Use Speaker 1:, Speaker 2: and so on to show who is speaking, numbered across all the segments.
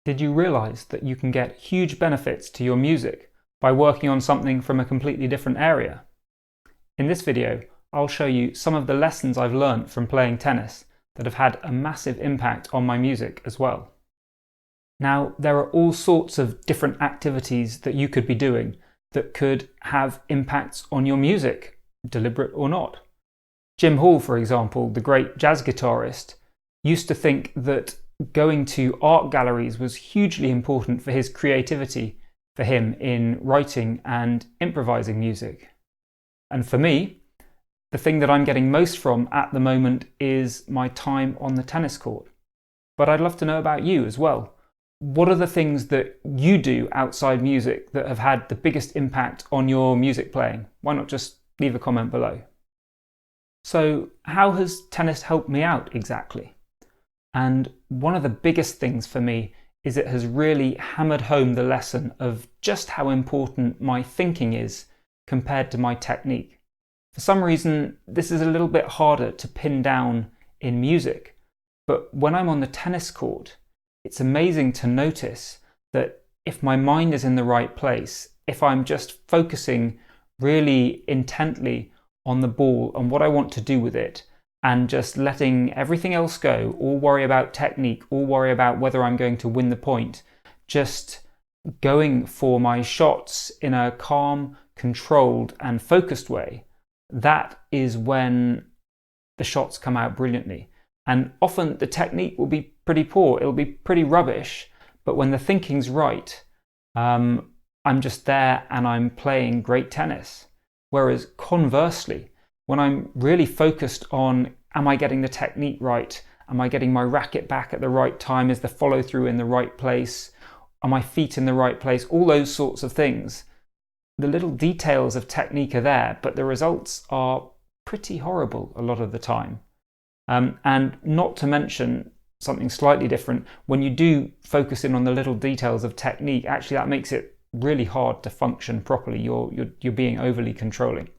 Speaker 1: Did you realize that you can get huge benefits to your music by working on something from a completely different area? In this video, I'll show you some of the lessons I've learned from playing tennis that have had a massive impact on my music as well. Now, there are all sorts of different activities that you could be doing that could have impacts on your music, deliberate or not. Jim Hall, for example, the great jazz guitarist, used to think that going to art galleries was hugely important for his creativity, for him in writing and improvising music. And for me, the thing that I'm getting most from at the moment is my time on the tennis court. But I'd love to know about you as well. What are the things that you do outside music that have had the biggest impact on your music playing? Why not just leave a comment below? So, how has tennis helped me out exactly? And one of the biggest things for me is it has really hammered home the lesson of just how important my thinking is compared to my technique. For some reason, this is a little bit harder to pin down in music, but when I'm on the tennis court, it's amazing to notice that if my mind is in the right place, if I'm just focusing really intently on the ball and what I want to do with it, and just letting everything else go, or worry about technique, or worry about whether I'm going to win the point, just going for my shots in a calm, controlled and focused way, that is when the shots come out brilliantly. And often the technique will be pretty poor, it'll be pretty rubbish, but when the thinking's right, I'm just there and I'm playing great tennis. Whereas conversely, when I'm really focused on, am I getting the technique right? Am I getting my racket back at the right time? Is the follow through in the right place? Are my feet in the right place? All those sorts of things. The little details of technique are there, but the results are pretty horrible a lot of the time. And not to mention something slightly different, when you do focus in on the little details of technique, actually that makes it really hard to function properly. You're being overly controlling.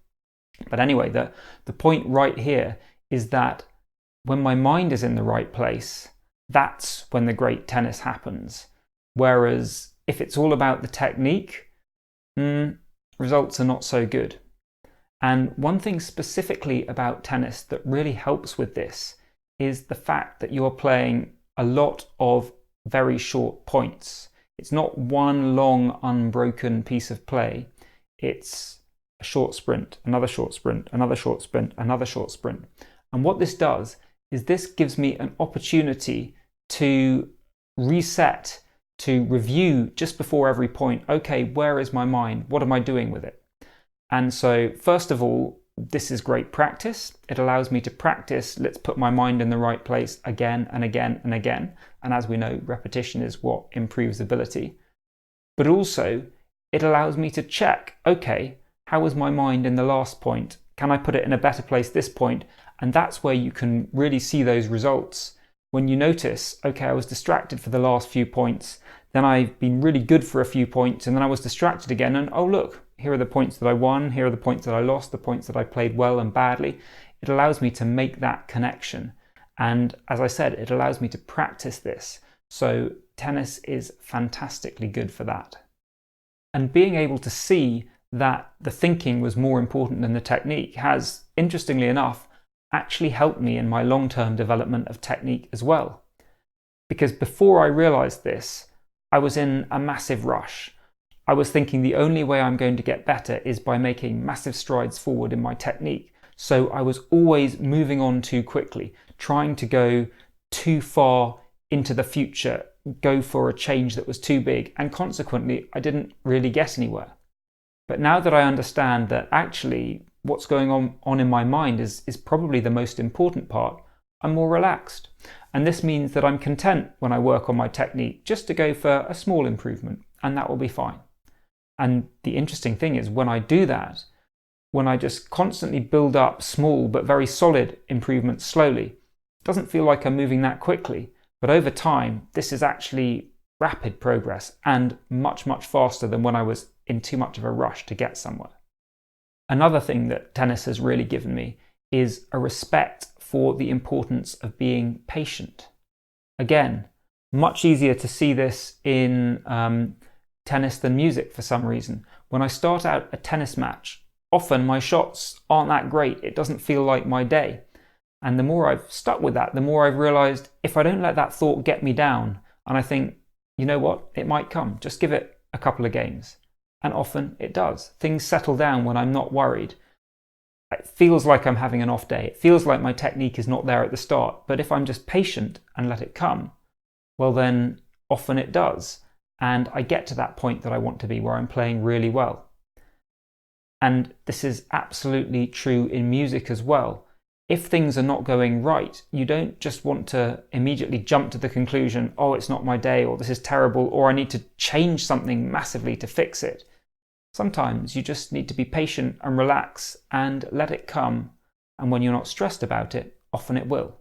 Speaker 1: But anyway, the point right here is that when my mind is in the right place, that's when the great tennis happens. Whereas if it's all about the technique, results are not so good. And one thing specifically about tennis that really helps with this is the fact that you're playing a lot of very short points. It's not one long, unbroken piece of play. It's a short sprint, another short sprint, another short sprint, another short sprint. And what this does is this gives me an opportunity to reset, to review just before every point. Okay, where is my mind? What am I doing with it? And so, first of all, this is great practice. It allows me to practice, let's put my mind in the right place again and again and again. And as we know, repetition is what improves ability. But also, it allows me to check, okay, how was my mind in the last point? Can I put it in a better place this point? And that's where you can really see those results. When you notice, okay, I was distracted for the last few points, then I've been really good for a few points, and then I was distracted again, and oh look, here are the points that I won, here are the points that I lost, the points that I played well and badly. It allows me to make that connection. And as I said, it allows me to practice this. So tennis is fantastically good for that. And being able to see that the thinking was more important than the technique has, interestingly enough, actually helped me in my long-term development of technique as well. Because before I realized this, I was in a massive rush. I was thinking the only way I'm going to get better is by making massive strides forward in my technique. So I was always moving on too quickly, trying to go too far into the future, go for a change that was too big, and consequently I didn't really get anywhere. But now that I understand that actually what's going on in my mind is probably the most important part, I'm more relaxed. And this means that I'm content when I work on my technique just to go for a small improvement, and that will be fine. And the interesting thing is when I do that, when I just constantly build up small but very solid improvements slowly, it doesn't feel like I'm moving that quickly. But over time, this is actually rapid progress and much, much faster than when I was in too much of a rush to get somewhere. Another thing that tennis has really given me is a respect for the importance of being patient. Again, Much easier to see this in tennis than music for some reason. When I start out a tennis match, often my shots aren't that great. It doesn't feel like my day. And the more I've stuck with that, the more I've realized if I don't let that thought get me down, and I think, you know what, it might come, just give it a couple of games. And often it does. Things settle down when I'm not worried. It feels like I'm having an off day. It feels like my technique is not there at the start. But if I'm just patient and let it come, well then often it does. And I get to that point that I want to be, where I'm playing really well. And this is absolutely true in music as well. If things are not going right, you don't just want to immediately jump to the conclusion, oh, it's not my day, or this is terrible, or I need to change something massively to fix it. Sometimes you just need to be patient and relax and let it come. And when you're not stressed about it, often it will.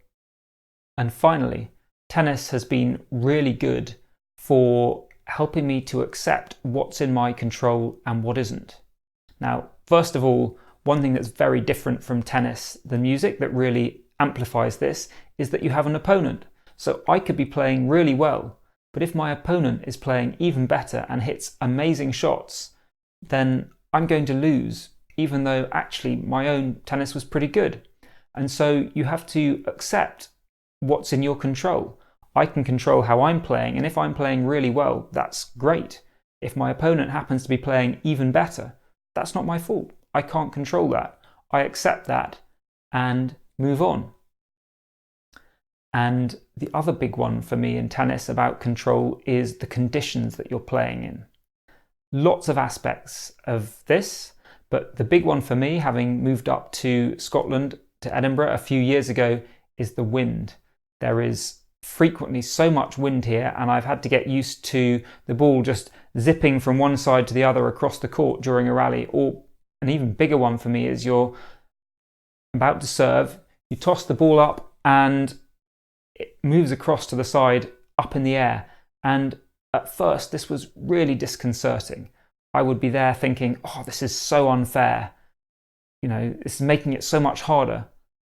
Speaker 1: And finally, tennis has been really good for helping me to accept what's in my control and what isn't. Now, first of all, one thing that's very different from tennis than music that really amplifies this is that you have an opponent. So I could be playing really well, but if my opponent is playing even better and hits amazing shots, then I'm going to lose, even though actually my own tennis was pretty good. And so you have to accept what's in your control. I can control how I'm playing, and if I'm playing really well, that's great. If my opponent happens to be playing even better, that's not my fault. I can't control that. I accept that and move on. And the other big one for me in tennis about control is the conditions that you're playing in. Lots of aspects of this, but the big one for me, having moved up to Scotland, to Edinburgh a few years ago, is the wind. There is frequently so much wind here, and I've had to get used to the ball just zipping from one side to the other across the court during a rally. Or an even bigger one for me is you're about to serve, you toss the ball up and it moves across to the side up in the air. And at first this was really disconcerting. I would be there thinking, oh, this is so unfair. You know, this is making it so much harder.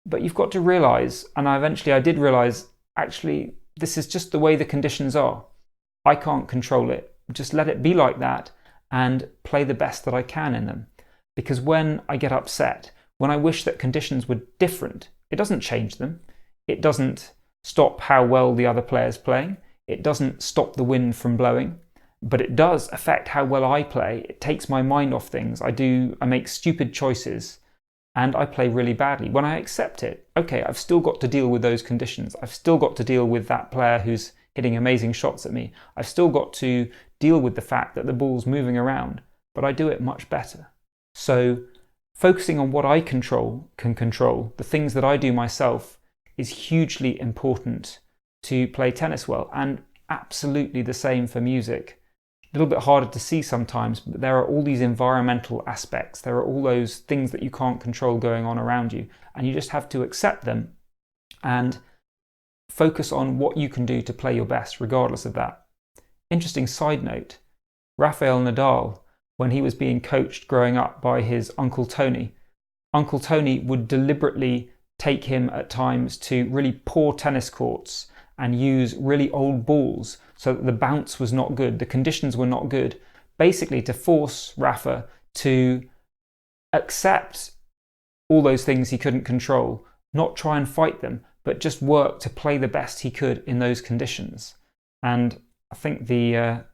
Speaker 1: But you've got to realize, and I did realize, actually, this is just the way the conditions are. I can't control it. Just let it be like that and play the best that I can in them. Because when I get upset, when I wish that conditions were different, it doesn't change them. It doesn't stop how well the other player's playing. It doesn't stop the wind from blowing. But it does affect how well I play. It takes my mind off things. I make stupid choices and I play really badly. When I accept it, okay, I've still got to deal with those conditions. I've still got to deal with that player who's hitting amazing shots at me. I've still got to deal with the fact that the ball's moving around, but I do it much better. So focusing on what I can control, the things that I do myself, is hugely important to play tennis well, and absolutely the same for music. A little bit harder to see sometimes, but there are all these environmental aspects. There are all those things that you can't control going on around you, and you just have to accept them and focus on what you can do to play your best regardless of that. Interesting side note, Rafael Nadal, when he was being coached growing up by his Uncle Tony would deliberately take him at times to really poor tennis courts and use really old balls so that the bounce was not good, the conditions were not good, basically to force Rafa to accept all those things he couldn't control, not try and fight them, but just work to play the best he could in those conditions. And I think the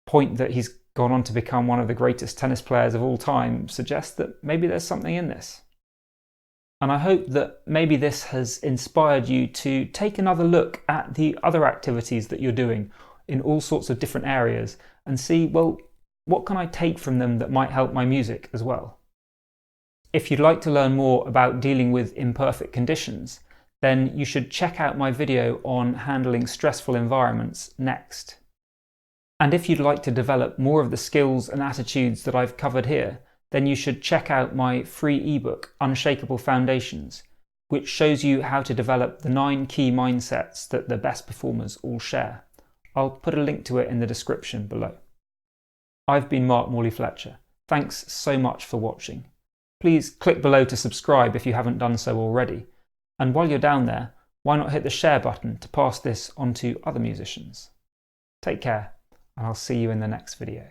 Speaker 1: point that he's gone on to become one of the greatest tennis players of all time suggests that maybe there's something in this. And I hope that maybe this has inspired you to take another look at the other activities that you're doing in all sorts of different areas and see, well, what can I take from them that might help my music as well? If you'd like to learn more about dealing with imperfect conditions, then you should check out my video on handling stressful environments next. And if you'd like to develop more of the skills and attitudes that I've covered here, then you should check out my free ebook, Unshakable Foundations, which shows you how to develop the 9 key mindsets that the best performers all share. I'll put a link to it in the description below. I've been Morley-Fletcher. Thanks so much for watching. Please click below to subscribe if you haven't done so already. And while you're down there, why not hit the share button to pass this on to other musicians? Take care, and I'll see you in the next video.